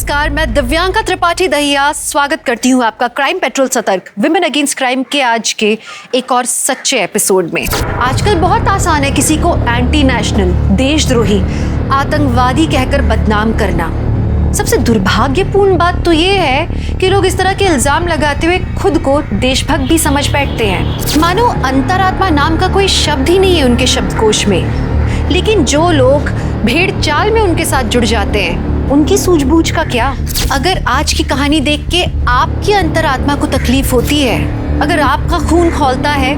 नमस्कार, मैं दिव्यांका त्रिपाठी दहिया स्वागत करती हूँ आपका क्राइम पेट्रोल सतर्क विमेन अगेंस्ट क्राइम के आज के एक और सच्चे एपिसोड में। आजकल बहुत आसान है किसी को एंटी नेशनल, देशद्रोही, आतंकवादी कहकर बदनाम करना। सबसे दुर्भाग्यपूर्ण बात तो ये है कि लोग इस तरह के इल्जाम लगाते हुए खुद को देशभक्त भी समझ बैठते हैं, मानो अंतरात्मा नाम का कोई शब्द ही नहीं है उनके शब्दकोश में। लेकिन जो लोग भेड़ चाल में उनके साथ जुड़ जाते हैं, उनकी सूझबूझ का क्या? अगर आज की कहानी देख के आपकी अंतरात्मा को तकलीफ होती है, अगर आपका खून खौलता है,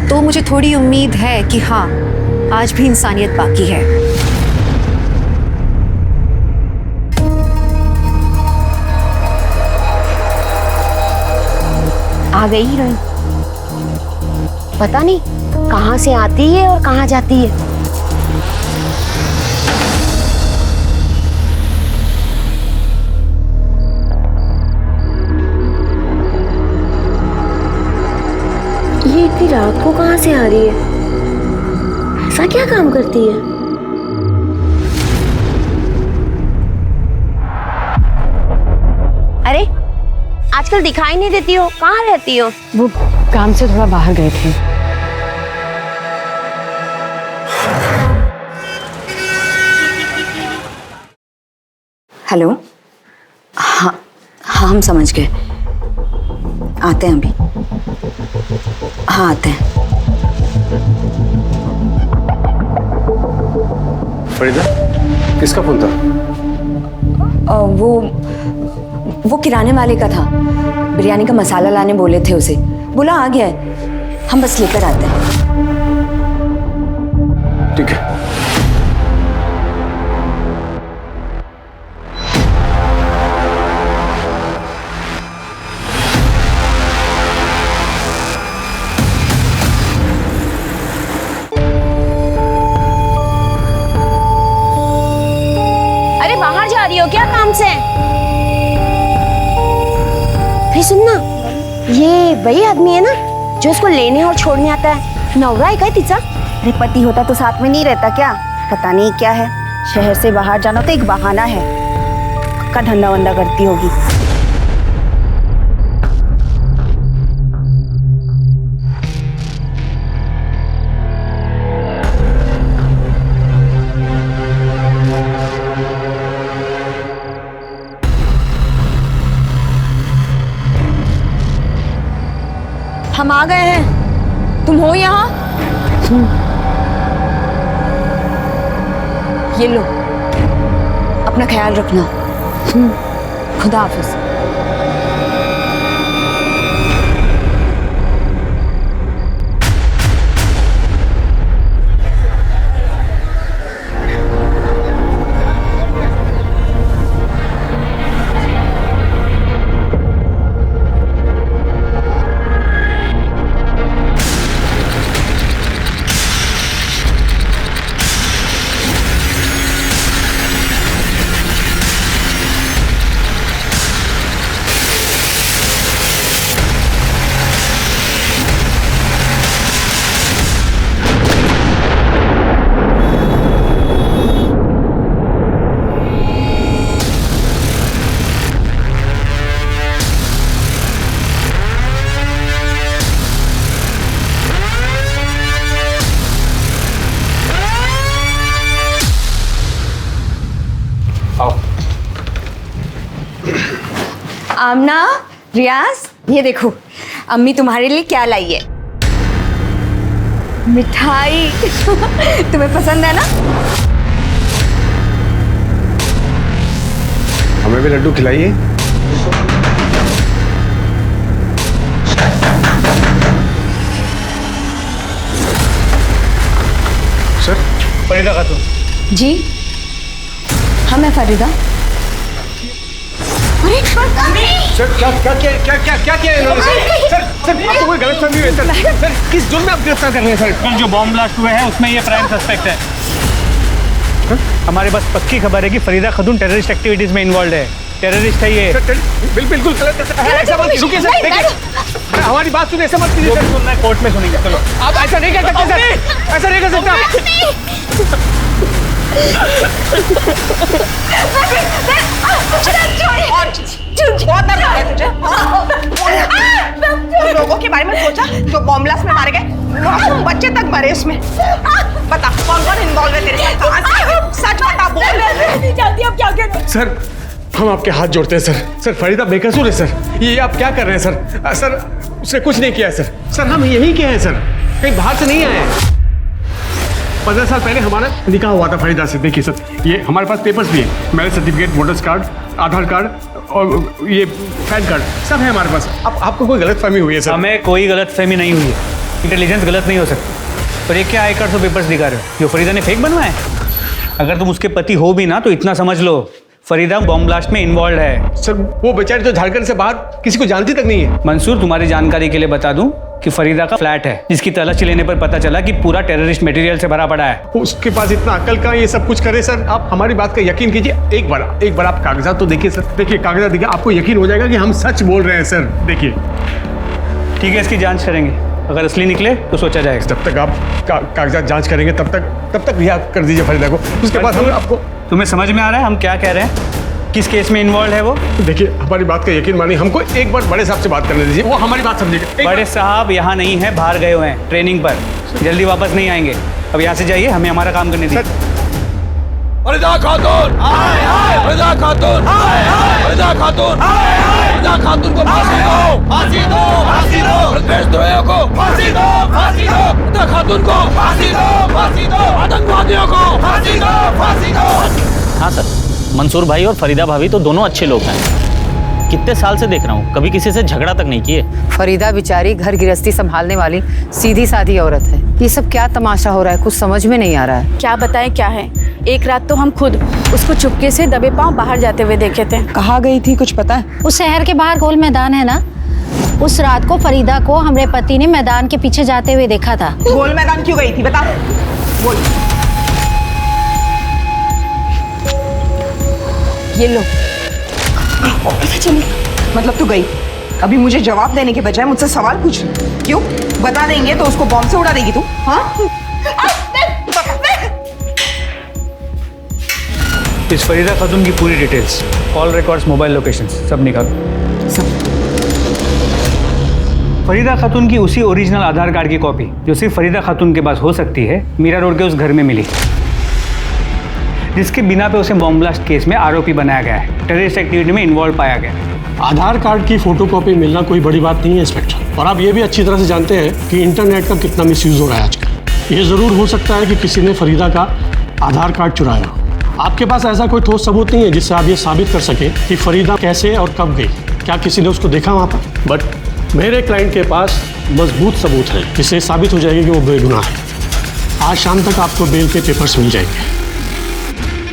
तो मुझे थोड़ी उम्मीद है कि हाँ, आज भी इंसानियत बाकी है। आ गई हीरोइन। पता नहीं कहाँ से आती है और कहाँ जाती है। ये इतनी रात को कहाँ से आ रही है? ऐसा क्या काम करती है? अरे आजकल दिखाई नहीं देती हो, कहाँ रहती हो? वो काम से थोड़ा बाहर गए थे। हेलो। हाँ हाँ, हम समझ गए, आते हैं अभी। हाँ आते हैं। फरीदा, किसका फोन था? वो किराने वाले का था। बिरयानी का मसाला लाने बोले थे उसे, बोला आ गया है, हम बस लेकर आते हैं। ठीक है। अरे बाहर जा रही हो क्या काम से? फिर सुनना, ये वही आदमी है ना जो उसको लेने और छोड़ने आता है? नवरा है क्या तिचा? अरे पति होता तो साथ में नहीं रहता क्या? पता नहीं क्या है, शहर से बाहर जाना तो एक बहाना है। पक्का धंधा वंदा करती होगी। हम आ गए हैं, तुम हो यहाँ? ये लो, अपना ख्याल रखना। खुदा हाफिज। आमना, रियाज, ये देखो अम्मी तुम्हारे लिए क्या लाई है। मिठाई। तुम्हें पसंद है ना? हमें भी लड्डू खिलाइए। सर, फरीदा खातून। जी हाँ, मैं फरीदा। सर क्या किया इन्होंने? सर आपको कोई गलतफहमी हुई है? सर किस जुर्म में आप गिरफ्तार कर रहे हैं? सर कल जो बॉम्ब ब्लास्ट हुए हैं उसमें ये प्राइम सस्पेक्ट है। हमारे पास पक्की खबर है कि फरीदा खातून टेररिस्ट एक्टिविटीज में इन्वॉल्व है। टेररिस्ट है ये। बिल्कुल गलत है। ऐसा मत रुकिए सर, देखिए हमारी बात सुनिए, ऐसा मत कीजिए। जो भी सुनना है कोर्ट में सुनेंगे। चलो। आप ऐसा नहीं कर सकते सर, ऐसा नहीं कर सकते। छोड़ जो बॉम्ब ब्लास्ट में मारे गए मासूम बच्चे तक मरे उसमें। बता कौन कौन इन्वॉल्व है तेरे साथ, कहां से है? सच बता, बोल। नहीं जानती अब क्या करूं। सर हम आपके हाथ जोड़ते हैं सर। सर फरीदा बेकसूर है सर। ये आप क्या कर रहे हैं सर? सर उसने कुछ नहीं किया है सर। सर हम यहीं के हैं सर, कहीं बाहर से नहीं आए हैं। 15 साल पहले हमारा निकाह हुआ था फरीदा से। देखिए सर ये हमारे पास पेपर्स भी है, मैरिज सर्टिफिकेट, वोटर्स कार्ड, आधार कार्ड और ये पैन कार्ड सब है हमारे पास। अब आपको कोई गलतफहमी हुई है सर? हमें कोई गलतफहमी नहीं हुई है, इंटेलिजेंस गलत नहीं हो सकती। पर ये क्या आई कार्ड और पेपर्स दिखा रहे हो जो फरीदा ने फेक बनवाए? अगर तुम उसके पति हो भी ना तो इतना समझ लो, फरीदा बॉम्ब ब्लास्ट में इन्वॉल्व है। सर वो बेचारी तो झारखंड से बाहर किसी को जानती तक नहीं है। मंसूर तुम्हारी जानकारी के लिए बता दूं कि फरीदा का फ्लैट है जिसकी तलाशी लेने पर पता चला कि पूरा टेररिस्ट मटेरियल से भरा पड़ा है। उसके पास इतना अकल कहाँ ये सब कुछ करे सर? आप हमारी बात का यकीन कीजिए, एक बार आप कागजात तो देखिए सर। देखिए कागजात देखिए, आपको यकीन हो जाएगा कि हम सच बोल रहे हैं सर। देखिए ठीक है, इसकी जांच करेंगे, अगर असली निकले तो सोचा जाएगा। जब तक आप कागजात जांच करेंगे तब तक रिहा कर दीजिए फरीदा को। उसके बाद हम आपको। तुम्हें समझ में आ रहा है हम क्या कह रहे हैं? किस केस में इन्वॉल्व है वो? देखिए हमारी बात का यकीन मानिए, हमको एक बार बड़े साहब से बात करने दीजिए, वो हमारी बात समझेगा। बड़े साहब यहाँ नहीं है, बाहर गए हुए हैं ट्रेनिंग पर, जल्दी वापस नहीं आएंगे। अब यहाँ से जाइए, हमें हमारा काम करने दीजिए। फरीदा खातून, फरीदा खातून, फरीदा खातून, फरीदा खातून को फांसी दो, फांसी दो, फांसी दो, देशद्रोहियों को फांसी दो, फांसी दो, फरीदा खातून को फांसी दो, फांसी दो, आतंकवादियों को फांसी दो, फांसी दो। हाँ सर, मंसूर भाई और फरीदा भाभी तो दोनों अच्छे लोग हैं। कितने साल से देख रहा हूँ, कभी किसी से झगड़ा तक नहीं किए। फरीदा बेचारी घर गृहस्थी संभालने वाली सीधी सादी औरत है। ये सब क्या तमाशा हो रहा है, कुछ समझ में नहीं आ रहा है। क्या बताएं क्या है। एक रात तो हम खुद उसको चुपके से दबे पांव बाहर जाते हुए देखे थे। कहाँ गई थी कुछ पता है? उस शहर के बाहर गोल मैदान है ना, उस रात को फरीदा को हमारे पति ने मैदान के पीछे जाते हुए देखा था। गोल मैदान क्यों गई थी बता, बोल। ये लो। चली मतलब तू गई, अभी मुझे जवाब देने के बजाय मुझसे सवाल पूछ रही? क्यों? बता देंगे तो उसको बॉम्ब से उड़ा देगी तू? हाँ? इस फरीदा खातून की पूरी details, call records, mobile locations सब निकालो। फरीदा खातून की उसी ओरिजिनल आधार कार्ड की कॉपी जो सिर्फ फरीदा खातून के पास हो सकती है, मीरा रोड के उस घर में मिली, जिसके बिना पे उसे बॉम्ब ब्लास्ट केस में आरोपी बनाया गया है, टेररिस्ट एक्टिविटी में इन्वॉल्व पाया गया। आधार कार्ड की फोटोकॉपी मिलना कोई बड़ी बात नहीं है इंस्पेक्टर, और आप ये भी अच्छी तरह से जानते हैं कि इंटरनेट का कितना मिसयूज हो रहा है आजकल। ये ज़रूर हो सकता है कि किसी ने फरीदा का आधार कार्ड चुराया। आपके पास ऐसा कोई ठोस सबूत नहीं है जिससे आप ये साबित कर सकें कि फरीदा कैसे और कब गई? क्या किसी ने उसको देखा वहाँ पर? बट मेरे क्लाइंट के पास मजबूत सबूत है जिससे साबित हो जाएगी कि वो बेगुनाह है। आज शाम तक आपको बेल के पेपर्स मिल जाएंगे।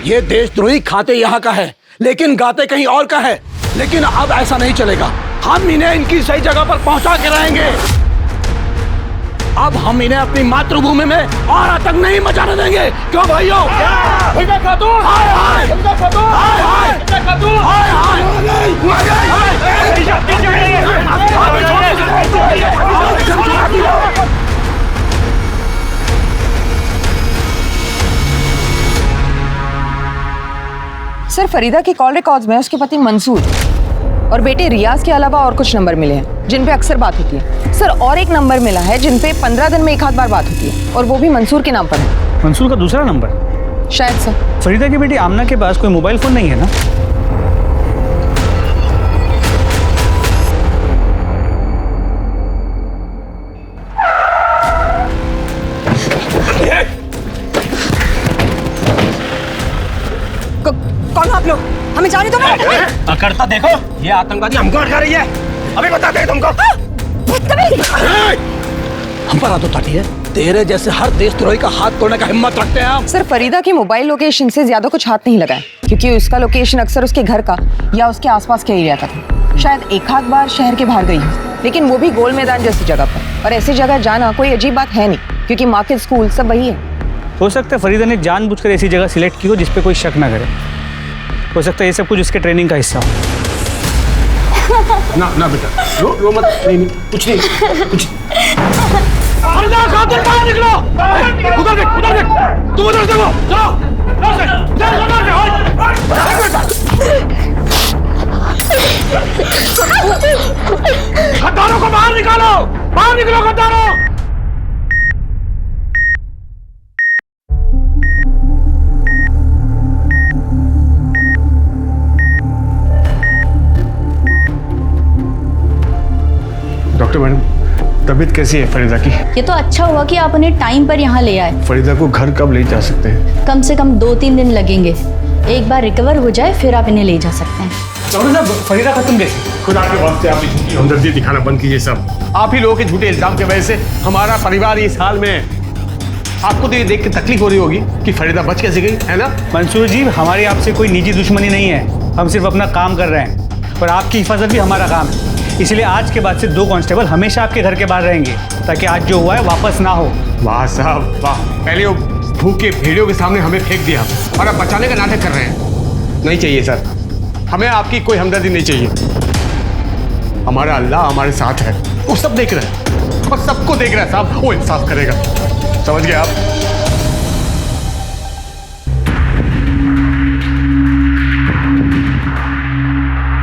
ये देशद्रोही खाते यहाँ का है लेकिन गाते कहीं और का है। लेकिन अब ऐसा नहीं चलेगा, हम इन्हें इनकी सही जगह पर पहुंचा के रहेंगे। अब हम इन्हें अपनी मातृभूमि में और आतंक नहीं मचाने देंगे। क्यों भाइयों? फरीदा खातून, हाय हाय, फरीदा खातून, हाय हाय, फरीदा खातून, हाय हाय। सर फरीदा के कॉल रिकॉर्ड्स में उसके पति मंसूर और बेटे रियाज के अलावा और कुछ नंबर मिले हैं जिन पे अक्सर बात होती है। सर और एक नंबर मिला है जिन पे 15 दिन में एक आध बार बात होती है, और वो भी मंसूर के नाम पर है। मंसूर का दूसरा नंबर? शायद सर। फरीदा की बेटी आमना के पास कोई मोबाइल फोन नहीं है ना? कौन आप लोग? हमें जाने दो। करता देखो, ये आतंकवादी हमको अटका रही है। अभी बताते हैं तुमको। हम पर हाथ उठाती है, तेरे जैसे हर देशद्रोही का हाथ तोड़ने का हिम्मत रखते हैं हम। सर फरीदा की मोबाइल लोकेशन से ज्यादा कुछ हाथ नहीं लगा है, क्योंकि उसका लोकेशन अक्सर उसके घर का या उसके आसपास के एरिया का था। शायद एक आध बार शहर के बाहर गई है, लेकिन वो भी गोल मैदान जैसी जगह पर। और ऐसी जगह जाना कोई अजीब बात है नहीं, क्योंकि मार्केट, स्कूल सब वही है। हो सकता है फरीदा ने जानबूझकर ऐसी जगह सिलेक्ट की हो जिस पे कोई शक ना करे। हो सकता है ये सब कुछ उसके ट्रेनिंग का हिस्सा हो। ना बेटा, रो मत। नहीं कुछ नहीं, कुछ। फरीदा खातून बाहर निकलो। उधर देख, उधर देख, तुम उधर देखो। गद्दारों को बाहर निकालो, बाहर निकलो। मैडम, तबीयत कैसी है फरीदा की? ये तो अच्छा हुआ कि आप उन्हें टाइम पर यहाँ ले आए। फरीदा को घर कब ले जा सकते हैं? कम से कम 2-3 दिन लगेंगे। एक बार रिकवर हो जाए फिर आप इन्हें ले जा सकते हैं। डॉक्टर साहब, फरीदा खातून कैसी? खुदा के वास्ते आप झूठी हमदर्दी दिखाना बंद कीजिए सब। आप ही लोगों के झूठे इल्जाम की वजह से हमारा परिवार इस हाल में है। आपको तो ये देख के तकलीफ हो रही होगी कि फरीदा बच कैसे गई, है ना? मंसूर जी, हमारी आपसे कोई निजी दुश्मनी नहीं है, हम सिर्फ अपना काम कर रहे हैं और आपकी हिफाजत भी हमारा काम है। इसलिए आज के बाद से 2 कांस्टेबल हमेशा आपके घर के बाहर रहेंगे ताकि आज जो हुआ है वापस ना हो। वाह साहब वाह, पहले वो भूखे भेड़ियों के सामने हमें फेंक दिया और अब बचाने का नाटक कर रहे हैं। नहीं चाहिए सर, हमें आपकी कोई हमदर्दी नहीं चाहिए। हमारा अल्लाह हमारे साथ है, वो सब देख रहा है और सबको देख रहा है साहब, वो इंसाफ करेगा। समझ गए आप?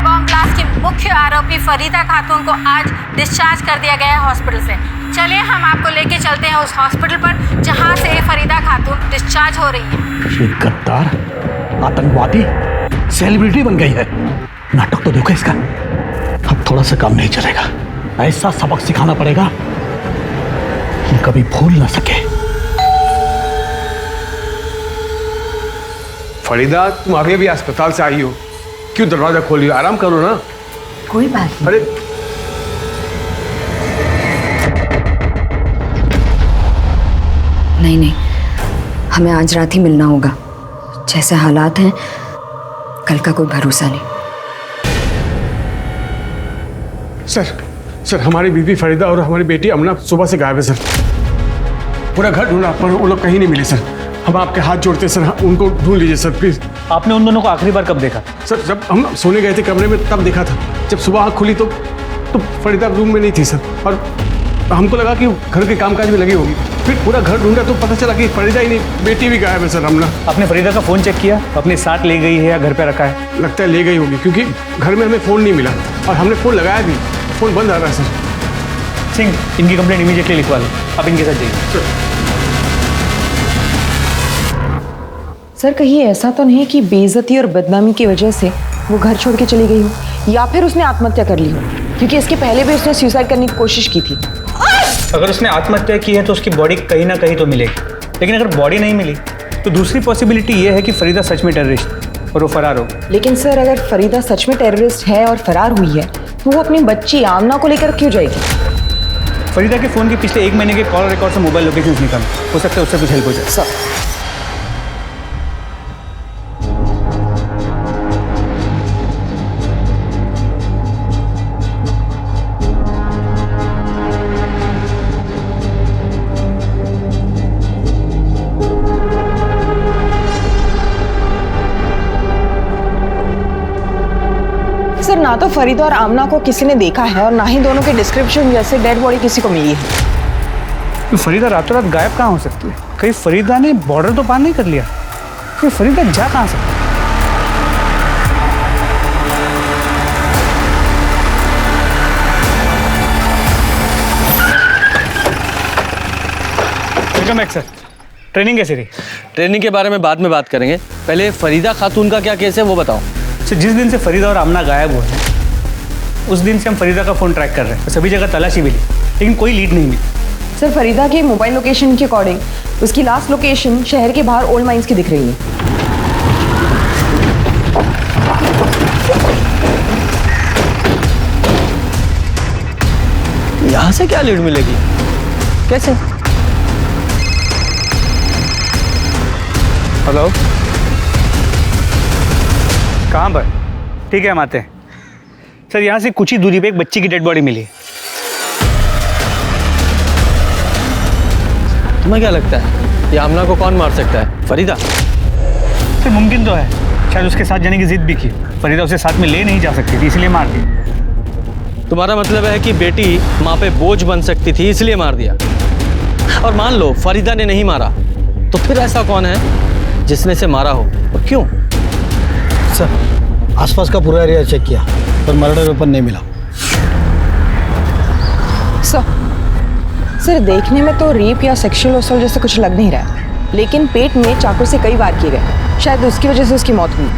बम ब्लास्ट की मुख्य आरोपी फरीदा खातून को आज डिस्चार्ज कर दिया गया है हॉस्पिटल से। चलिए हम आपको लेके चलते हैं उस हॉस्पिटल पर जहां से फरीदा खातून डिस्चार्ज हो रही है। ये गद्दार, आतंकवादी, सेलिब्रिटी बन गई है। नाटक तो देखो इसका। अब थोड़ा सा काम नहीं चलेगा, ऐसा सबक सिखाना पड़ेगा कि कभी भूल ना सके। फरीदा, तुम अभी अभी अस्पताल से आई हो, क्यों दरवाजा खोली हो? आराम करो ना। कोई बात नहीं। अरे नहीं नहीं, हमें आज रात ही मिलना होगा। जैसे हालात हैं, कल का कोई भरोसा नहीं। सर, हमारी बीवी फरीदा और हमारी बेटी अमना सुबह से गायब है सर। पूरा घर ढूंढा पर वो लोग कहीं नहीं मिले सर। हम आपके हाथ जोड़ते हैं सर, उनको ढूंढ लीजिए सर प्लीज। आपने उन दोनों को आखिरी बार कब देखा? सर, जब हम सोने गए थे कमरे में तब देखा था। जब सुबह आँख खुली तो फरीदा रूम में नहीं थी सर, और हमको लगा कि घर के कामकाज में लगी होगी। फिर पूरा घर ढूंढा तो पता चला कि फरीदा ही नहीं, बेटी भी गायब है सर। अमना, आपने फरीदा का फ़ोन चेक किया? अपने साथ ले गई है या घर पे रखा है? लगता है ले गई होगी, क्योंकि घर में हमें फ़ोन नहीं मिला और हमने फ़ोन लगाया भी, फ़ोन बंद आ रहा है सर। सिंह, इनकी कंप्लेंट इमीडिएटली लिखवा लो। आप इनके साथ जाइए। सर, कहीं ऐसा तो नहीं कि बेइज्जती और बदनामी की वजह से वो घर छोड़ के चली गई हो या फिर उसने आत्महत्या कर ली हो? क्योंकि इसके पहले भी उसने सुसाइड करने की कोशिश की थी। अगर उसने आत्महत्या की है तो उसकी बॉडी कहीं ना कहीं तो मिलेगी, लेकिन अगर बॉडी नहीं मिली तो दूसरी पॉसिबिलिटी ये है कि फरीदा सच में टेररिस्ट और वो फरार हो। लेकिन सर, अगर फरीदा सच में टेररिस्ट है और फरार हुई है तो वो अपनी बच्ची आमना को लेकर क्यों जाएगी? फरीदा के फ़ोन के पिछले 1 महीने के कॉल रिकॉर्ड से मोबाइल लोकेशन निकालो, हो सकता है उससे कुछ हेल्प हो जाए। सर, सर, ना तो फरीदा और आमना को किसी ने देखा है और ना ही दोनों के डिस्क्रिप्शन जैसे डेड बॉडी किसी को मिली है। तो फरीदा रातों रात गायब कहाँ हो सकती है? कहीं फरीदा ने बॉर्डर तो पार नहीं कर लिया? तो फरीदा जा कहाँ सकती है? Welcome back sir. ट्रेनिंग कैसी रही? ट्रेनिंग के बारे में बाद में बात करेंगे, पहले फरीदा खातून का क्या केस है वो बताओ। सर, जिस दिन से फरीदा और आमना गायब हुए हैं उस दिन से हम फरीदा का फ़ोन ट्रैक कर रहे हैं। सभी जगह तलाशी मिली लेकिन कोई लीड नहीं मिली। सर, फरीदा के मोबाइल लोकेशन के अकॉर्डिंग उसकी लास्ट लोकेशन शहर के बाहर ओल्ड माइंस की दिख रही है। यहाँ से क्या लीड मिलेगी? कैसे? हेलो, कहाँ पर? ठीक है, हम आते हैं। सर, यहाँ से कुछ ही दूरी पे एक बच्ची की डेड बॉडी मिली है। तुम्हें क्या लगता है ये आमना को कौन मार सकता है? फरीदा? सर, मुमकिन तो है, शायद उसके साथ जाने की जिद भी की। फरीदा उसे साथ में ले नहीं जा सकती थी, इसलिए मार दी। तुम्हारा मतलब है कि बेटी माँ पे बोझ बन सकती थी इसलिए मार दिया। और मान लो फरीदा ने नहीं मारा तो फिर ऐसा कौन है जिसने से मारा हो और क्यों? सर, आसपास का पूरा एरिया चेक किया पर मर्डर वेपन नहीं मिला। सर, देखने में तो रेप या सेक्सुअल असॉल्ट जैसे कुछ लग नहीं रहा, लेकिन पेट में चाकू से कई वार किए गए, शायद उसकी वजह से उसकी मौत हुई।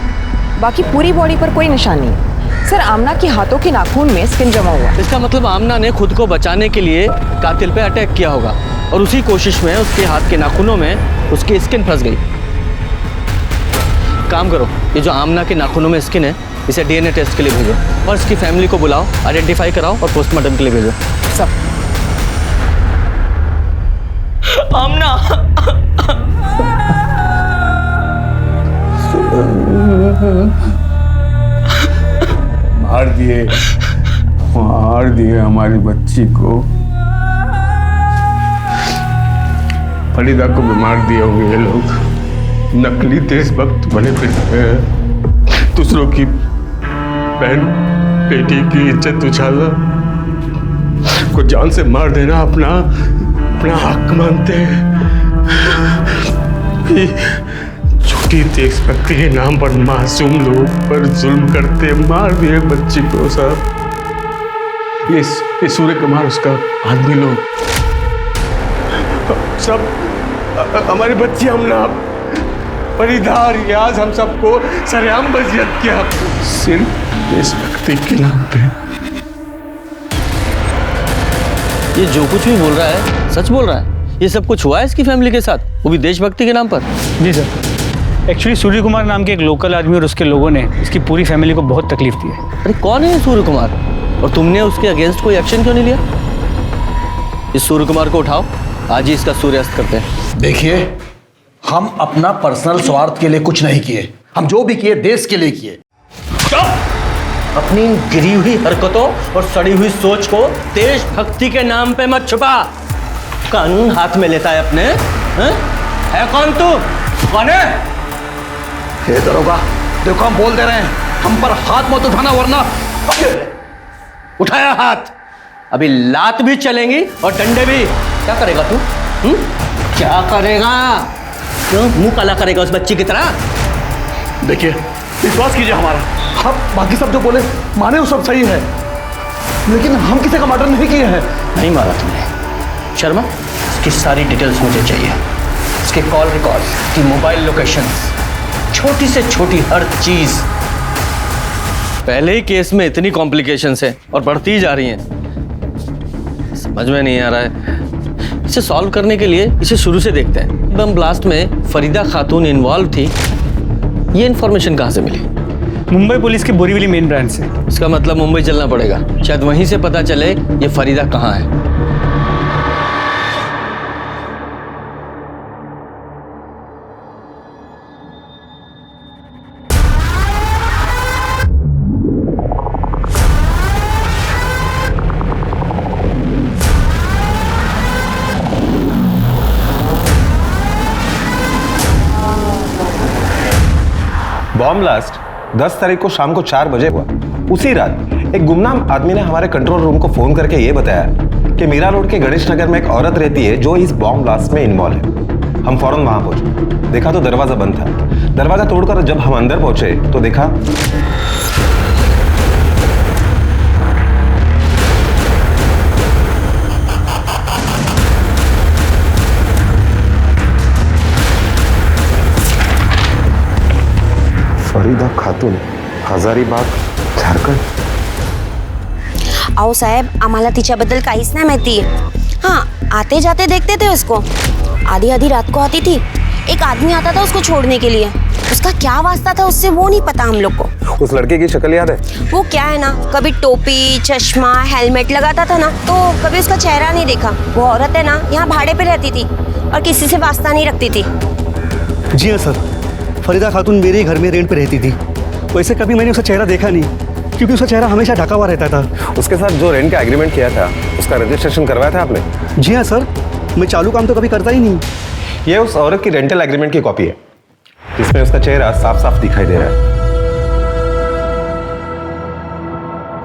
बाकी पूरी बॉडी पर कोई निशान नहीं है। सर आमना के हाथों के नाखून में स्किन जमा हुआ। इसका मतलब आमना ने खुद को बचाने के लिए कातिल पे अटैक किया होगा और उसी कोशिश में उसके हाथ के नाखूनों में उसकी स्किन फंस गई। काम करो, ये जो आमना के नाखूनों में स्किन है इसे डीएनए टेस्ट के लिए भेजो और इसकी फैमिली को बुलाओ, आइडेंटिफाई कराओ और पोस्टमार्टम के लिए भेजो। सब आमना मार दिए हमारी बच्ची को, फरीदा को भी मार दिए होंगे ये लोग। नकली देशभक्त बने फिरते हैं, दूसरों की बहन बेटी की इज्जत उछालना, को जान से मार देना अपना हक मानते हैं। झूठी देशभक्ति के नाम पर मासूम लोग पर जुल्म करते, मार दिए बच्ची को साहब। ये सूर्य कुमार उसका आदमी लोग सब हमारी बच्ची हमने फरीदा रियाज हम सबको सरेआम वसीयत किया, सिर्फ देशभक्ति के नाम पे। ये जो कुछ भी बोल रहा है सच बोल रहा है? ये सब कुछ हुआ है इसकी फैमिली के साथ, वो भी देशभक्ति के नाम पर? जी सर, एक्चुअली सूर्य कुमार नाम के एक लोकल आदमी और उसके लोगों ने इसकी पूरी फैमिली को बहुत तकलीफ दी है। अरे कौन है सूर्य कुमार, और तुमने उसके अगेंस्ट कोई एक्शन क्यों नहीं लिया? इस सूर्य कुमार को उठाओ, आज ही इसका सूर्यास्त करते हैं। देखिए, हम अपना पर्सनल स्वार्थ के लिए कुछ नहीं किए, हम जो भी किए देश के लिए किए। अपनी गिरी हुई हरकतों और सड़ी हुई सोच को देशभक्ति के नाम पे मत छुपा। कानून हाथ में लेता है अपने, है कौन तू? कौन है? हे दरोगा, देखो हम बोल दे रहे हैं, हम पर हाथ मत उठाना वरना। उठाया हाथ, अभी लात भी चलेंगी और डंडे भी। क्या करेगा तू? क्या करेगा? क्यों मुंह काला करेगा उस बच्ची की तरह? देखिए, विश्वास कीजिए हमारा, हम बाकी सब जो बोले माने वो सब सही है, लेकिन हम किसी का मर्डर नहीं किए हैं। नहीं मारा तुमने। शर्मा, इसकी सारी डिटेल्स मुझे चाहिए, इसके कॉल रिकॉर्ड, इसकी मोबाइल लोकेशन, छोटी से छोटी हर चीज। पहले ही केस में इतनी कॉम्प्लिकेशंस है और बढ़ती ही जा रही हैं, समझ में नहीं आ रहा है। इसे सॉल्व करने के लिए इसे शुरू से देखते हैं। बम ब्लास्ट में फरीदा खातून इन्वॉल्व थी, ये इन्फॉर्मेशन कहाँ से मिली? मुंबई पुलिस के बोरीवली मेन ब्रांच से। इसका मतलब मुंबई चलना पड़ेगा, शायद वहीं से पता चले ये फरीदा कहाँ है। बॉम्ब ब्लास्ट 10 तारीख को शाम को 4 बजे हुआ। उसी रात एक गुमनाम आदमी ने हमारे कंट्रोल रूम को फोन करके ये बताया कि मीरा रोड के गणेश नगर में एक औरत रहती है जो इस बॉम्ब ब्लास्ट में इन्वॉल्व है। हम फौरन वहां पहुंचे, देखा तो दरवाजा बंद था। दरवाजा तोड़कर जब हम अंदर पहुंचे तो देखा फरीदा खातून, हजारीबाग, झारखंड। अहो साहेब, आम्हाला तिच्याबद्दल काहीच नाही माहिती। हाँ, आते जाते देखते थे उसको, आधी आधी रात को आती थी। एक आदमी आता था उसको छोड़ने के लिए, उसका क्या वास्ता था उससे वो नहीं पता हम लोग को। उस लड़के की शक्ल याद है? वो क्या है ना, कभी टोपी, चश्मा, हेलमेट लगाता था ना, तो कभी उसका चेहरा नहीं देखा। वो औरत है ना, यहाँ भाड़े पे रहती थी और किसी से वास्ता नहीं रखती थी। जी हाँ सर, फरीदा खातून मेरे ही घर में रेंट पे रहती थी। वैसे कभी मैंने उसका चेहरा देखा नहीं, क्योंकि उसका चेहरा हमेशा ढका हुआ रहता था। उसके साथ जो रेंट का एग्रीमेंट किया था उसका रजिस्ट्रेशन करवाया था आपने? जी हाँ सर, मैं चालू काम तो कभी करता ही नहीं। ये उस औरत की रेंटल एग्रीमेंट की कॉपी है, जिसमें उसका चेहरा साफ साफ दिखाई दे रहा है।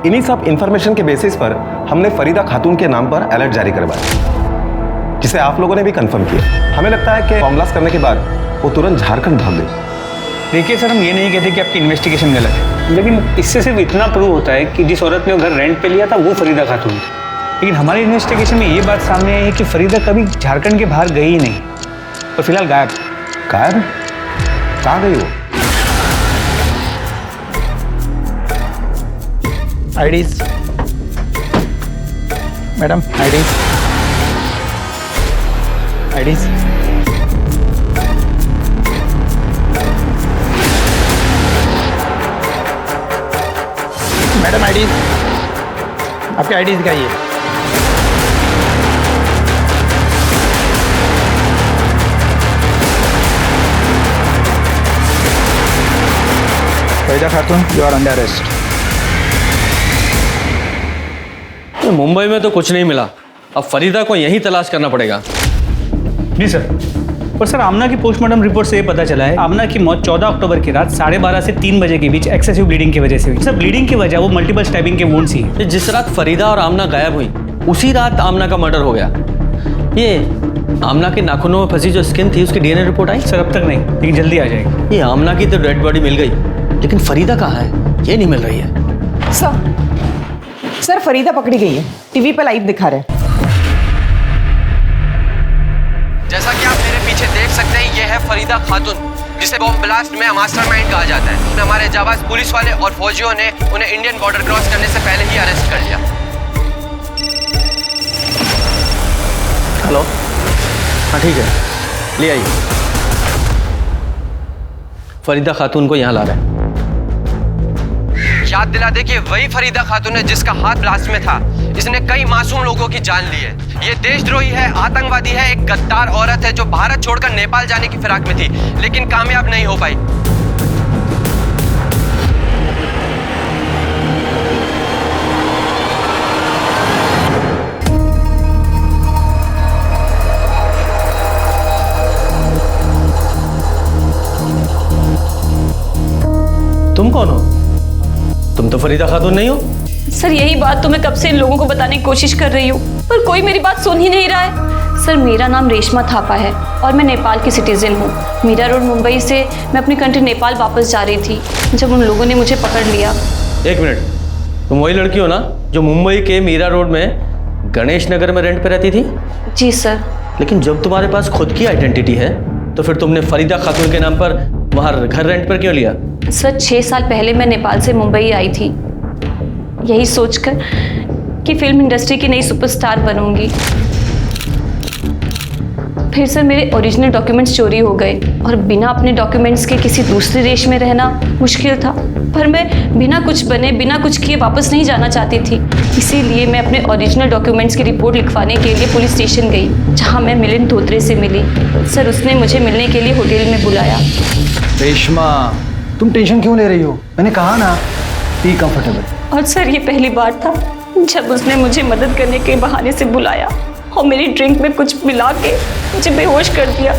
इन्हीं सब इंफॉर्मेशन के बेसिस पर हमने फरीदा खातून के नाम पर अलर्ट जारी करवाया, जिसे आप लोगों ने भी कंफर्म किया। हमें लगता है कि बॉम्ब ब्लास्ट करने के बाद वो तुरंत झारखंड भाग गई। देखिए सर, हम ये नहीं कहते कि आपकी इन्वेस्टिगेशन गलत है, लेकिन इससे सिर्फ इतना प्रूव होता है कि जिस औरत ने वो घर रेंट पे लिया था वो फरीदा खातून थी। लेकिन हमारी इन्वेस्टिगेशन में ये बात सामने आई है कि फरीदा कभी झारखंड के बाहर गई ही नहीं, और फिलहाल गायब। गायब? कहाँ गई वो? IDs madam, IDs IDs madam, IDs आपकी आईडीज दिखाइए। Farida Khatun, you are under arrest. Mumbai में तो कुछ नहीं मिला, अब फरीदा को यहीं तलाश करना पड़ेगा। जी सर। पर सर, आमना की पोस्टमार्टम रिपोर्ट से ये पता चला है आमना की मौत 14 अक्टूबर की रात 12:30 से 3 बजे के बीच एक्सेसिव ब्लीडिंग की वजह से हुई। सर, ब्लीडिंग की वजह वो मल्टीपल स्टैबिंग के वुंड्स ही है। जिस रात फरीदा और आमना गायब हुई उसी रात आमना का मर्डर हो गया। ये आमना के नाखूनों में फंसी जो स्किन थी उसकी डीएनए रिपोर्ट आई? सर, अब तक नहीं, लेकिन जल्दी आ जाएगी। ये आमना की तो डेड बॉडी मिल गई, लेकिन फरीदा कहाँ है ये नहीं मिल रही है। सर फरीदा पकड़ी गई है, टीवी पे लाइव दिखा रहे हैं। जैसा कि आप मेरे पीछे देख सकते हैं, ये है फरीदा खातून, जिसे बॉम्ब ब्लास्ट में मास्टरमाइंड कहा जाता है। हमारे जाबाज पुलिस वाले और फौजियों ने उन्हें इंडियन बॉर्डर क्रॉस करने से पहले ही अरेस्ट कर लिया। हेलो, हाँ ठीक है, ले आइए। फरीदा खातून को यहाँ ला रहे हैं। याद दिला दे कि वही फरीदा खातून है जिसका हाथ ब्लास्ट में था। इसने कई मासूम लोगों की जान ली है। ये देशद्रोही है, आतंकवादी है, एक गद्दार औरत है जो भारत छोड़कर नेपाल जाने की फिराक में थी, लेकिन कामयाब नहीं हो पाई। तुम कौन हो? तुम तो फरीदा खातून नहीं हो। सर, यही बात तो मैं कब से इन लोगों को बताने की कोशिश कर रही हूँ, पर कोई मेरी बात सुन ही नहीं रहा है। सर, मेरा नाम रेशमा थापा है और मैं नेपाल की सिटीजन हूँ। मीरा रोड मुंबई से मैं अपनी कंट्री नेपाल वापस जा रही थी जब उन लोगों ने मुझे पकड़ लिया। एक मिनट, तुम वही लड़की हो ना जो मुंबई के मीरा रोड में गणेश नगर में रेंट पे रहती थी? जी सर। लेकिन जब तुम्हारे पास खुद की आइडेंटिटी है तो फिर तुमने फरीदा खातून के नाम पर वहाँ घर रेंट पर क्यों लिया? सर, 6 साल पहले मैं नेपाल से मुंबई आई थी, यही सोचकर कि फिल्म इंडस्ट्री की नई सुपरस्टार बनूंगी। फिर सर मेरे ओरिजिनल डॉक्यूमेंट्स चोरी हो गए और बिना अपने डॉक्यूमेंट्स के किसी दूसरे देश में रहना मुश्किल था। पर मैं बिना कुछ बने, बिना कुछ किए वापस नहीं जाना चाहती थी। इसीलिए मैं अपने ओरिजिनल डॉक्यूमेंट्स की रिपोर्ट लिखवाने के लिए पुलिस स्टेशन गई, जहां मैं मिलिंद धोत्रे से मिली। सर, उसने मुझे मिलने के लिए होटल में बुलाया। रेशमा, तुम टेंशन क्यों ले रही हो? मैंने कहा ना, बी कंफर्टेबल। और सर, ये पहली बार था जब उसने मुझे मदद करने के बहाने से बुलाया और मेरी ड्रिंक में कुछ मिला के मुझे बेहोश कर दिया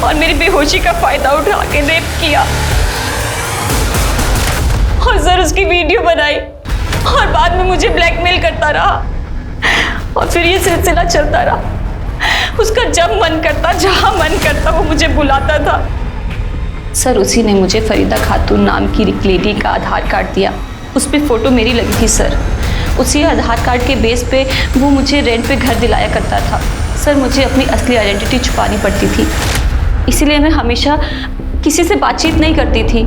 और मेरी बेहोशी का फायदा उठा के रेप किया। और सर, उसकी वीडियो बनाई और बाद में मुझे ब्लैकमेल करता रहा और फिर ये सिलसिला चलता रहा। उसका जब मन करता, जहां मन करता, वो मुझे बुलाता था। सर, उसी ने मुझे फरीदा खातून नाम की एक लेडी का आधार कार्ड दिया। उस पर फोटो मेरी लगी थी सर। उसी आधार कार्ड के बेस पे वो मुझे रेंट पे घर दिलाया करता था। सर, मुझे अपनी असली आइडेंटिटी छुपानी पड़ती थी, इसीलिए मैं हमेशा किसी से बातचीत नहीं करती थी।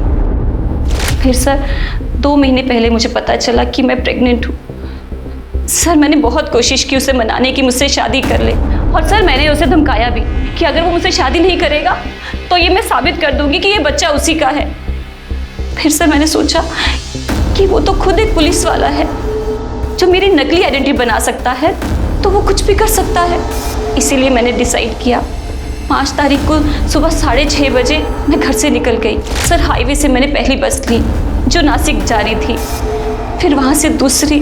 फिर सर 2 महीने पहले मुझे पता चला कि मैं प्रेग्नेंट हूँ। सर, मैंने बहुत कोशिश की उसे मनाने की मुझसे शादी कर ले, और सर मैंने उसे धमकाया भी कि अगर वो मुझसे शादी नहीं करेगा तो ये मैं साबित कर दूंगी कि ये बच्चा उसी का है। फिर सर मैंने सोचा कि वो तो खुद एक पुलिस वाला है जो मेरी नकली आइडेंटिटी बना सकता है, तो वो कुछ भी कर सकता है। इसीलिए मैंने डिसाइड किया 5 तारीख को सुबह 6:30 बजे मैं घर से निकल गई। सर, हाईवे से मैंने पहली बस ली जो नासिक जा रही थी, फिर वहाँ से दूसरी,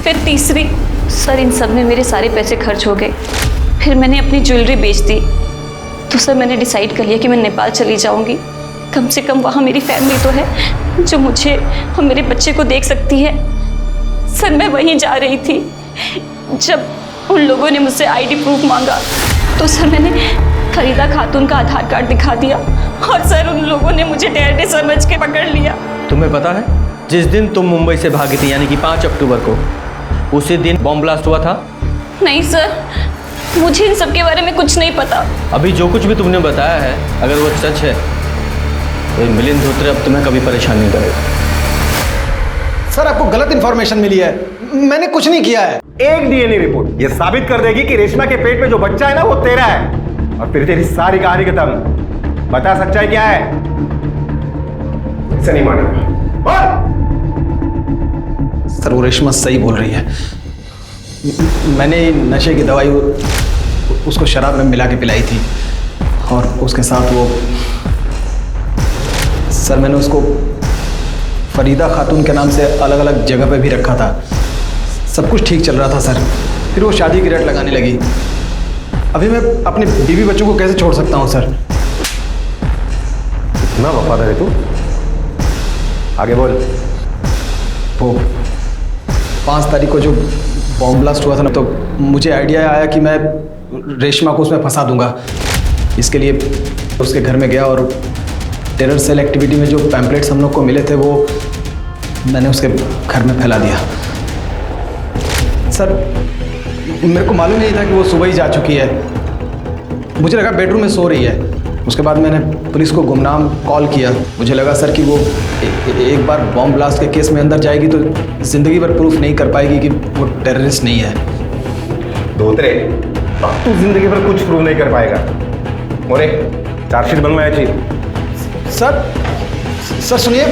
फिर तीसरी। सर, इन सब में मेरे सारे पैसे खर्च हो गए। फिर मैंने अपनी ज्वेलरी बेच दी। तो सर मैंने डिसाइड कर लिया कि मैं नेपाल चली जाऊंगी। कम से कम वहाँ मेरी फैमिली तो है जो मुझे और मेरे बच्चे को देख सकती है। सर, मैं वहीं जा रही थी जब उन लोगों ने मुझसे आईडी प्रूफ मांगा, तो सर मैंने फरीदा खातून का आधार कार्ड दिखा दिया और सर उन लोगों ने मुझे डेढ़ समझ के पकड़ लिया। तुम्हें पता है जिस दिन तुम मुंबई से भागी थी, यानी कि 5 अक्टूबर को, उसी दिन बॉम्ब ब्लास्ट हुआ था? नहीं सर, मुझे इन सब के बारे में कुछ नहीं पता। अभी जो कुछ भी तुमने बताया है, अगर वो सच है तो मिलिंद धोत्रे अब तुम्हें कभी परेशान नहीं करेगा। सर आपको गलत इन्फॉर्मेशन मिली है, मैंने कुछ नहीं किया है। एक डीएनए रिपोर्ट ये साबित कर देगी कि रेशमा के पेट में जो बच्चा है ना वो तेरा है, और फिर तेरी सारी कहानी खत्म। बता सच्चाई क्या है? इसे नहीं मानेगा। सर वो रेशमा सही बोल रही है, मैंने नशे की दवाई उसको शराब में मिला के पिलाई थी और उसके साथ वो सर मैंने उसको फरीदा खातून के नाम से अलग अलग जगह पे भी रखा था। सब कुछ ठीक चल रहा था सर, फिर वो शादी की रट लगाने लगी। अभी मैं अपने बीवी बच्चों को कैसे छोड़ सकता हूँ सर? इतना वफादार है तू? आगे बोल। वो 5 तारीख को जो बॉम्ब ब्लास्ट हुआ था ना, तो मुझे आइडिया आया कि मैं रेशमा को उसमें फंसा दूंगा। इसके लिए उसके घर में गया और टेरर सेल एक्टिविटी में जो पैम्पलेट्स हम लोग को मिले थे वो मैंने उसके घर में फैला दिया। सर मेरे को मालूम नहीं था कि वो सुबह ही जा चुकी है, मुझे लगा बेडरूम में सो रही है। उसके बाद मैंने पुलिस को गुमनाम कॉल किया। मुझे लगा सर कि वो एक बार बॉम्ब ब्लास्ट के केस में अंदर जाएगी तो ज़िंदगी भर प्रूफ नहीं कर पाएगी कि वो टेररिस्ट नहीं है। धोत्रे, अब तू जिंदगी भर कुछ प्रूव नहीं कर पाएगा। मोरे, चार्जशीट बनवाया चाहिए। सर सुनिए।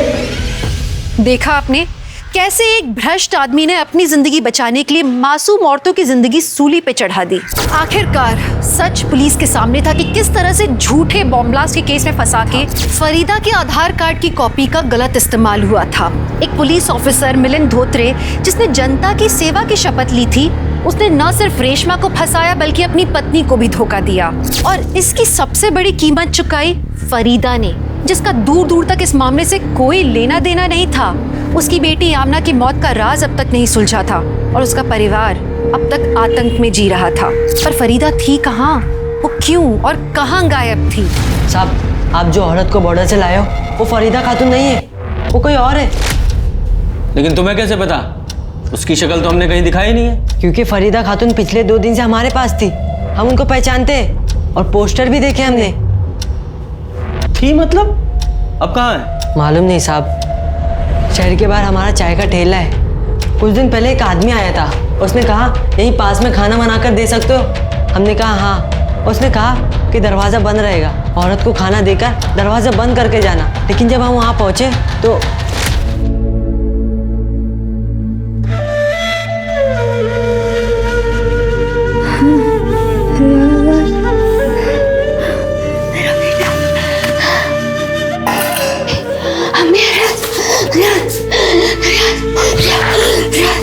देखा आपने कैसे एक भ्रष्ट आदमी ने अपनी जिंदगी बचाने के लिए मासूम औरतों की जिंदगी सूली पे चढ़ा दी। आखिरकार सच पुलिस के सामने था कि किस तरह से झूठे बॉम्ब ब्लास्ट के केस में फंसा के फरीदा के आधार कार्ड की कॉपी का गलत इस्तेमाल हुआ था। एक पुलिस ऑफिसर मिलिंद धोत्रे, जिसने जनता की सेवा की शपथ ली थी, उसने न सिर्फ रेशमा को फंसाया बल्कि अपनी पत्नी को भी धोखा दिया, और इसकी सबसे बड़ी कीमत चुकाई फरीदा ने, जिसका दूर दूर तक इस मामले से कोई लेना देना नहीं था। उसकी बेटी आमना की मौत का राज अब तक नहीं सुलझा था और उसका परिवार अब तक आतंक में जी रहा था। पर फरीदा थी कहाँ, वो क्यों और कहाँ गायब थी? साहब, आप जो औरत को बॉर्डर से लाए हो वो फरीदा खातून नहीं है, वो कोई और है। लेकिन तुम्हें कैसे पता? उसकी शक्ल तो हमने कहीं दिखाई नहीं है। क्योंकि फरीदा खातून पिछले 2 दिन से हमारे पास थी, हम उनको पहचानते हैं और पोस्टर भी देखे हमने। थी मतलब? अब कहाँ है? मालूम नहीं साहब, शहर के बाहर हमारा चाय का ठेला है। कुछ दिन पहले एक आदमी आया था, उसने कहा यहीं पास में खाना बना कर दे सकते हो? हमने कहा हाँ। उसने कहा कि दरवाज़ा बंद रहेगा, औरत को खाना देकर दरवाज़ा बंद करके जाना। लेकिन जब हम वहाँ पहुँचे तो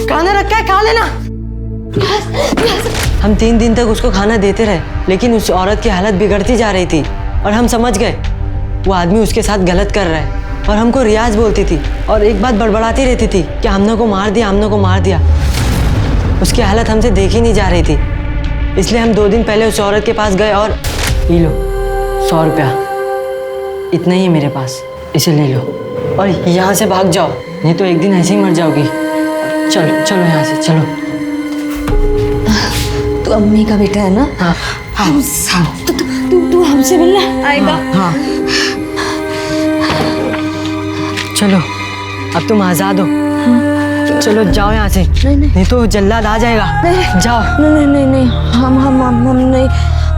खाना रखा है, खा लेना। हम 3 दिन तक उसको खाना देते रहे, लेकिन उस औरत की हालत बिगड़ती जा रही थी और हम समझ गए वो आदमी उसके साथ गलत कर रहा है। और हमको रियाज बोलती थी और एक बात बड़बड़ाती रहती थी कि आमना को मार दिया, आमना को मार दिया। उसकी हालत हमसे देखी नहीं जा रही थी, इसलिए हम 2 दिन पहले उस औरत के पास गए और ये लो 100 रुपया, इतना ही है मेरे पास, इसे ले लो और यहाँ से भाग जाओ, नहीं तो एक दिन ऐसे ही मर जाओगी। चलो चलो यहाँ से चलो। तू अम्मी का बेटा है ना? हाँ हाँ तू हमसे मिलना आएगा? हाँ। चलो अब तुम आजाद हो। चलो जाओ यहाँ से, नहीं तो जल्लाद आ जाएगा। जाओ। नहीं, हम नहीं,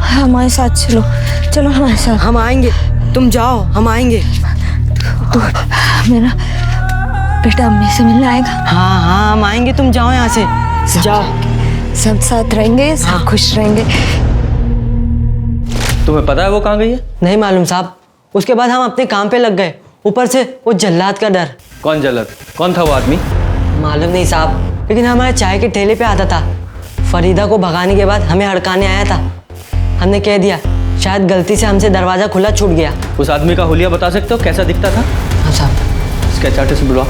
हमारे साथ चलो, चलो हमारे साथ। हम आएंगे, तुम जाओ, हम आएंगे। तू मेरा बेटा अम्मी से मिलने आएगा? हाँ हाँ हम आएंगे, तुम जाओ यहाँ से, जाओ। सब साथ रहेंगे, सब खुश रहेंगे। तुम्हें पता है वो कहाँ गई है? नहीं मालूम साहब, उसके बाद हम अपने काम पे लग गए, ऊपर से वो जल्लाद का डर। कौन जल्लाद? कौन था वो आदमी? मालूम नहीं साहब, लेकिन हमारे चाय के ठेले पे आता था। फरीदा को भगाने के बाद हमें हड़काने आया था। हमने कह दिया शायद गलती से हमसे दरवाज़ा खुला छूट गया। उस आदमी का हुलिया बता सकते हो, कैसा दिखता था? हाँ साहब। स्केच आर्टिस्ट बुलवाओ।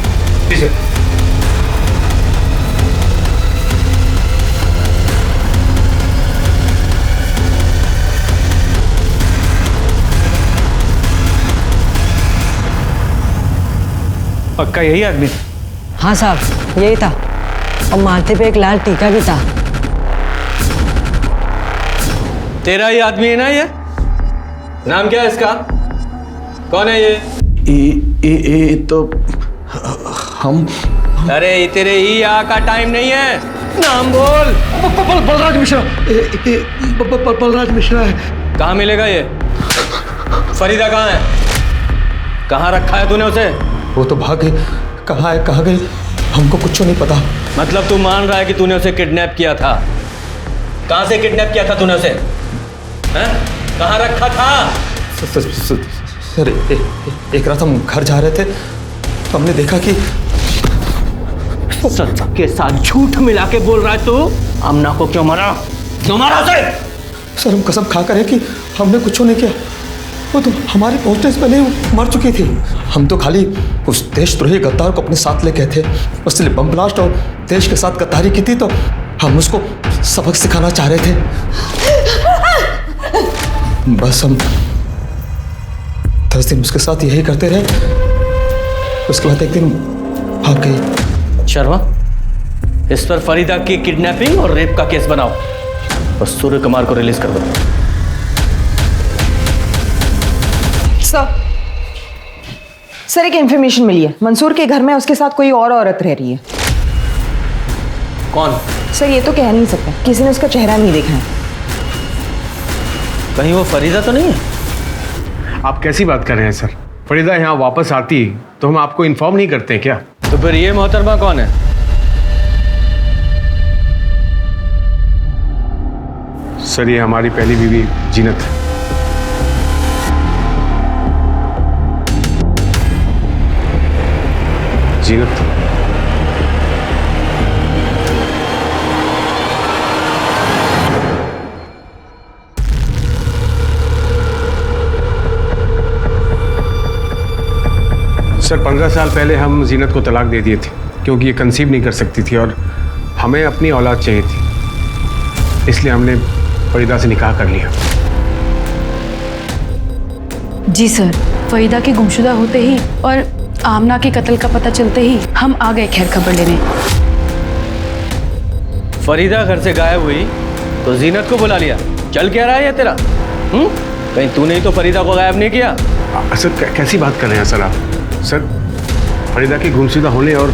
पक्का यही आदमी था? हाँ साहब यही था, और माथे पे एक लाल टीका भी था। तेरा ही आदमी है ना ये? नाम क्या है इसका? कौन है ये? ये तो अरे ये तेरे ही यहाँ का टाइम नहीं है, नाम बोल। बलराज मिश्रा। बलराज मिश्रा है। कहाँ मिलेगा ये? फरीदा कहाँ है? कहाँ रखा है तूने उसे? वो तो भाग गई। कहाँ गई हमको कुछ नहीं पता। मतलब तू मान रहा है कि तूने उसे किडनैप किया था? कहाँ से किडनैप किया था तूने उसे? हैं? कहाँ रखा था? सर एक रात हम घर जा रहे थे तो हमने देखा कि सच के साथ झूठ मिला के बोल रहा है तू। आमना को क्यों मारा? क्यों मारा उसे? सर हम कसम खा कर है कि हमने कुछ नहीं किया। वो तो हमारे पहुंचने से पहले वो मर चुकी थी। हम तो खाली उस देशद्रोही गद्दार को अपने साथ ले गए थे। उसने बम ब्लास्ट और देश के साथ गद्दारी की थी तो हम उसको सबक सिखाना चाह रहे थे। बस हम 10 दिन उसके साथ यही करते रहे। उसके बाद एक दिन भाग गई। शर्मा, इस पर फरीदा की किडनैपिंग और रेप का केस बनाओ और सूर्य कुमार को रिलीज कर दो। सर एक इन्फॉर्मेशन मिली है, मंसूर के घर में उसके साथ कोई और औरत रह रही है। कौन? सर ये तो कह नहीं सकते, किसी ने उसका चेहरा नहीं देखा है। कहीं वो फरीदा तो नहीं है? आप कैसी बात कर रहे हैं सर? फरीदा यहाँ वापस आती तो हम आपको इन्फॉर्म नहीं करते हैं क्या? तो फिर ये मोहतरमा कौन है? सर ये हमारी पहली बीवी जीनत है। जीनत। सर 15 साल पहले हम जीनत को तलाक दे दिए थे क्योंकि ये कंसीव नहीं कर सकती थी और हमें अपनी औलाद चाहिए थी, इसलिए हमने फरीदा से निकाह कर लिया। जी सर, फरीदा के गुमशुदा होते ही और आमना के कत्ल का पता चलते ही हम आ गए खैर खबर लेने। फरीदा घर से गायब हुई तो जीनत को बुला लिया। चल क्या रहा है ये तेरा? कहीं तूने ही तो फरीदा को गायब नहीं किया? सर कैसी बात कर रहे हैं सर आप? सर फरीदा के गुमशुदा होने और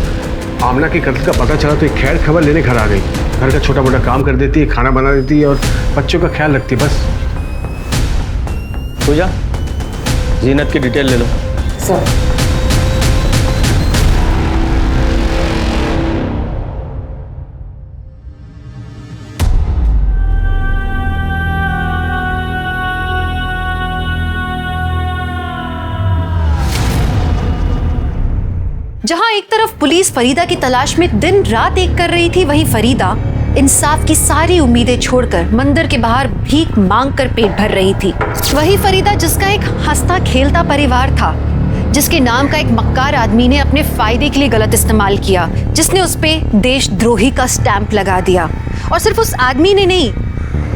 आमना के कत्ल का पता चला तो एक खैर खबर लेने घर आ गई। घर का छोटा मोटा काम कर देती है, खाना बना देती है और बच्चों का ख्याल रखती है बस। पूजा, जीनत की डिटेल ले लो। सर जहां एक तरफ पुलिस फरीदा की तलाश में दिन रात एक कर रही थी, वहीं फरीदा इंसाफ की सारी उम्मीदें छोड़कर मंदिर के बाहर भीख मांगकर पेट भर रही थी। वही फरीदा जिसका एक हंसता खेलता परिवार था, जिसके नाम का एक मक्कार आदमी ने अपने फायदे के लिए गलत इस्तेमाल किया, जिसने उस पे देशद्रोही का स्टैंप लगा दिया। और सिर्फ उस आदमी ने नहीं,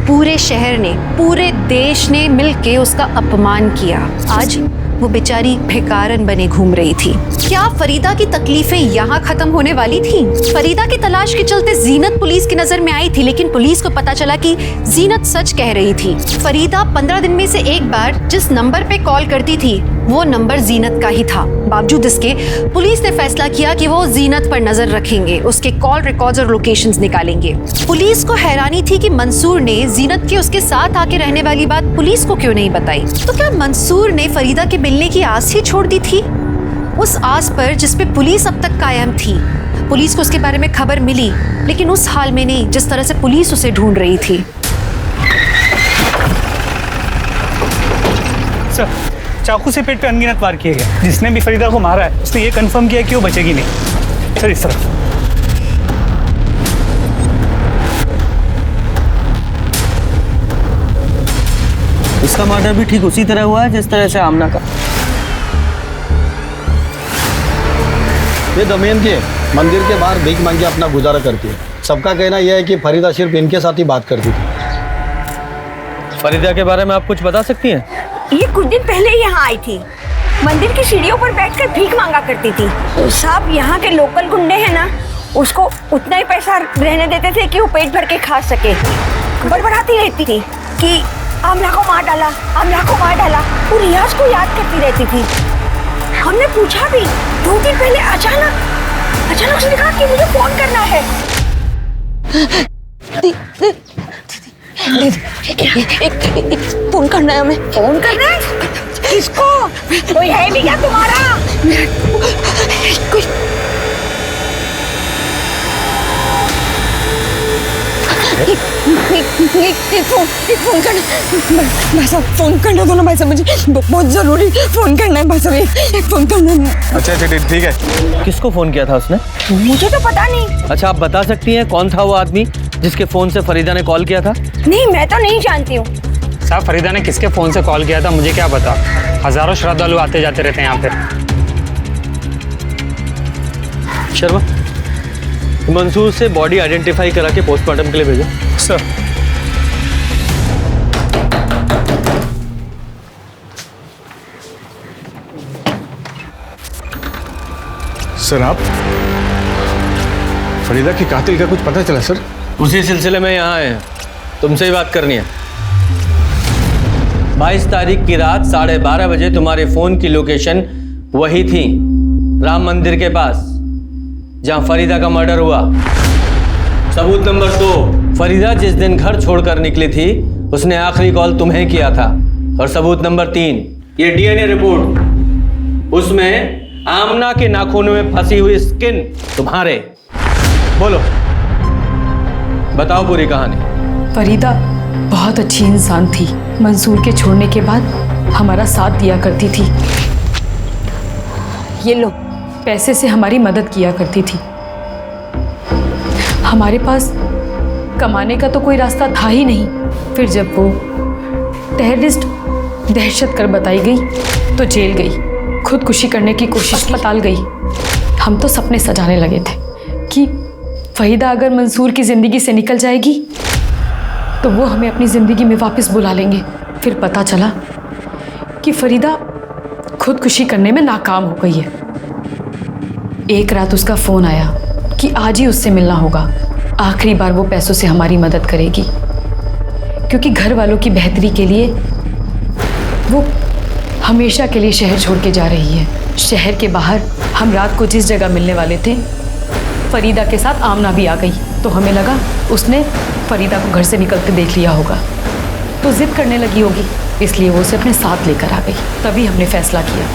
पूरे शहर ने, पूरे देश ने मिलके उसका अपमान किया। आज वो बेचारी भिखारन बने घूम रही थी। क्या फरीदा की तकलीफें यहाँ खत्म होने वाली थी? फरीदा की तलाश के चलते जीनत पुलिस की नजर में आई थी, लेकिन पुलिस को पता चला कि जीनत सच कह रही थी। फरीदा 15 दिन में से एक बार जिस नंबर पे कॉल करती थी वो नंबर जीनत का ही था। बावजूद इसके पुलिस ने फैसला किया कि वो जीनत पर नजर रखेंगे, उसके कॉल रिकॉर्ड्स और लोकेशंस निकालेंगे। पुलिस को हैरानी थी कि मंसूर ने जीनत के उसके साथ आके रहने वाली बात पुलिस को क्यों नहीं बताई। तो क्या मंसूर ने फरीदा के मिलने की आस ही छोड़ दी थी? उस आस पर जिस पे पुलिस अब तक कायम थी। पुलिस को उसके बारे में खबर मिली, लेकिन उस हाल में नहीं जिस तरह से पुलिस उसे ढूंढ रही थी। सर, चाकू से पेट पे अनगिनत वार किए गए। जिसने भी फरीदा को मारा है उसने ये कंफर्म किया कि वो बचेगी नहीं। सर इस तरफ। इसका मर्डर भी ठीक उसी तरह हुआ है जिस तरह से आमना का। ये दमयंती है, मंदिर के बाहर भीख मांग के अपना गुजारा करती है। सबका कहना यह है कि फरीदा सिर्फ इनके साथ ही बात करती थी। फरीदा के बारे में आप कुछ बता सकती हैं? ये कुछ दिन पहले यहाँ आई थी, मंदिर की सीढ़ियों पर बैठकर भीख मांगा करती थी। साहब यहाँ के लोकल गुंडे हैं ना, उसको उतना ही पैसा रहने देते थे कि वो पेट भर के खा सके। बड़बड़ाती रहती थी कि आमला को मार डाला, आमला को मार डाला। वो रियाज को याद करती रहती थी। हमने पूछा भी, 2 दिन पहले अचानक अचानक से दिखा कि मुझे फोन करना है। एक फोन करना है हमें। फोन करना है? किसको? कोई है भी क्या तुम्हारा? कोई एक फोन करना भाई साहब, फोन करना दो ना भाई साहब, मुझे बहुत जरूरी फोन करना है भाई साहब, एक फोन करना है। अच्छा ठीक है। किसको फोन किया था उसने? मुझे तो पता नहीं। अच्छा, आप बता सकती हैं कौन था वो आदमी जिसके फोन से फरीदा ने कॉल किया था? नहीं, मैं तो नहीं जानती हूँ। साहब, फरीदा ने किसके फोन से कॉल किया था मुझे क्या पता। हजारों श्रद्धालु आते जाते रहते हैं यहाँ पे। शर्मा, मंसूर से बॉडी आइडेंटिफाई करा के पोस्टमार्टम के लिए भेजो। सर। सर, आप फरीदा के कातिल का कुछ पता चला सर? उसी सिलसिले में यहाँ आए हैं, तुमसे ही बात करनी है। 22 तारीख की रात 12:30 बजे तुम्हारे फोन की लोकेशन वही थी, राम मंदिर के पास जहां फरीदा का मर्डर हुआ। सबूत नंबर 2, फरीदा जिस दिन घर छोड़कर निकली थी उसने आखिरी कॉल तुम्हें किया था। और सबूत नंबर 3, ये डीएनए रिपोर्ट, उसमें आमना के नाखूनों में फंसी हुई स्किन तुम्हारे। बोलो, बताओ पूरी कहानी। फरीदा बहुत अच्छी इंसान थी। मंसूर के छोड़ने के बाद हमारा साथ दिया करती थी। ये लो, पैसे से हमारी मदद किया करती थी। हमारे पास कमाने का तो कोई रास्ता था ही नहीं। फिर जब वो टेररिस्ट दहशत कर बताई गई तो जेल गई, खुदकुशी करने की कोशिश अस्पताल गई। हम तो सपने सजाने लगे थे कि फरीदा अगर मंसूर की ज़िंदगी से निकल जाएगी तो वो हमें अपनी ज़िंदगी में वापस बुला लेंगे। फिर पता चला कि फरीदा खुदकुशी करने में नाकाम हो गई है। एक रात उसका फ़ोन आया कि आज ही उससे मिलना होगा, आखिरी बार वो पैसों से हमारी मदद करेगी, क्योंकि घर वालों की बेहतरी के लिए वो हमेशा के लिए शहर छोड़ के जा रही है। शहर के बाहर हम रात को जिस जगह मिलने वाले थे, फरीदा के साथ आमना भी आ गई, तो हमें लगा उसने फरीदा को घर से निकलते देख लिया होगा तो जिद करने लगी होगी, इसलिए वो उसे अपने साथ लेकर आ गई। तभी हमने फैसला किया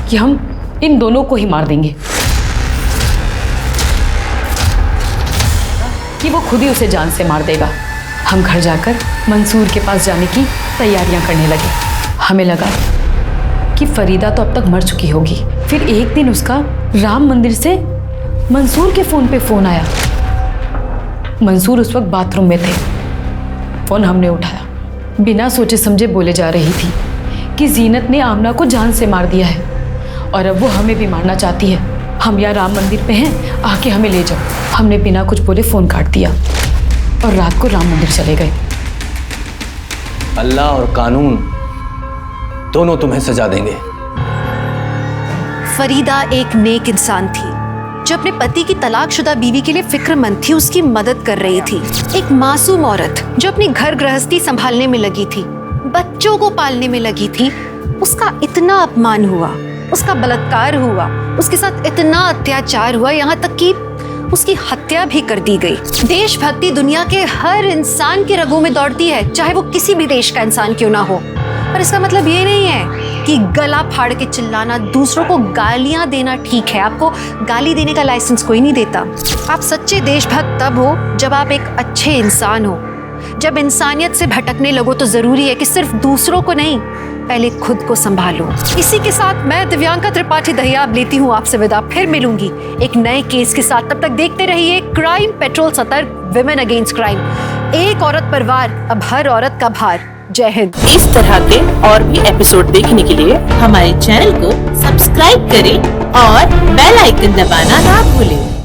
कि हम इन दोनों को ही मार देंगे, कि वो खुद ही उसे जान से मार देगा। हम घर जाकर मंसूर के पास जाने की तैयारियां करने लगे। हमें लगा कि फरीदा तो अब तक मर चुकी होगी। फिर एक दिन उसका राम मंदिर से मंसूर के फ़ोन पे फ़ोन आया। मंसूर उस वक्त बाथरूम में थे। फ़ोन हमने उठाया। बिना सोचे समझे बोले जा रही थी कि जीनत ने आमना को जान से मार दिया है और अब वो हमें भी मारना चाहती है। हम यहाँ राम मंदिर पे हैं, आके हमें ले जाओ। हमने बिना कुछ बोले फ़ोन काट दिया और रात को राम मंदिर चले गए। अल्लाह और कानून दोनों तुम्हें सजा देंगे। फरीदा एक नेक इंसान थी जो अपने पति की तलाकशुदा बीवी के लिए फिक्रमंद थी, उसकी मदद कर रही थी। एक मासूम औरत जो अपनी घर गृहस्थी संभालने में लगी थी, बच्चों को पालने में लगी थी, उसका इतना अपमान हुआ, उसका बलात्कार हुआ, उसके साथ इतना अत्याचार हुआ, यहाँ तक कि उसकी हत्या भी कर दी गई। देशभक्ति दुनिया के हर इंसान के रगों में दौड़ती है, चाहे वो किसी भी देश का इंसान क्यों ना हो। पर इसका मतलब ये नहीं है कि गला फाड़ के चिल्लाना, दूसरों को गालियां देना ठीक है। आपको गाली देने का लाइसेंस कोई नहीं देता। आप सच्चे देशभक्त तब हो जब आप एक अच्छे इंसान हो। जब इंसानियत से भटकने लगो तो जरूरी है कि सिर्फ दूसरों को नहीं, पहले खुद को संभालो। इसी के साथ मैं दिव्यांका त्रिपाठी दहिया अब लेती हूँ आपसे विदा। फिर मिलूंगी एक नए केस के साथ। तब तक देखते रहिए क्राइम पेट्रोल सतर्क, विमेन अगेंस्ट क्राइम। एक औरत पर वार, अब हर औरत का भार। जय हिंद। इस तरह के और भी एपिसोड देखने के लिए हमारे चैनल को सब्सक्राइब करें और बेल आइकन दबाना ना भूलें।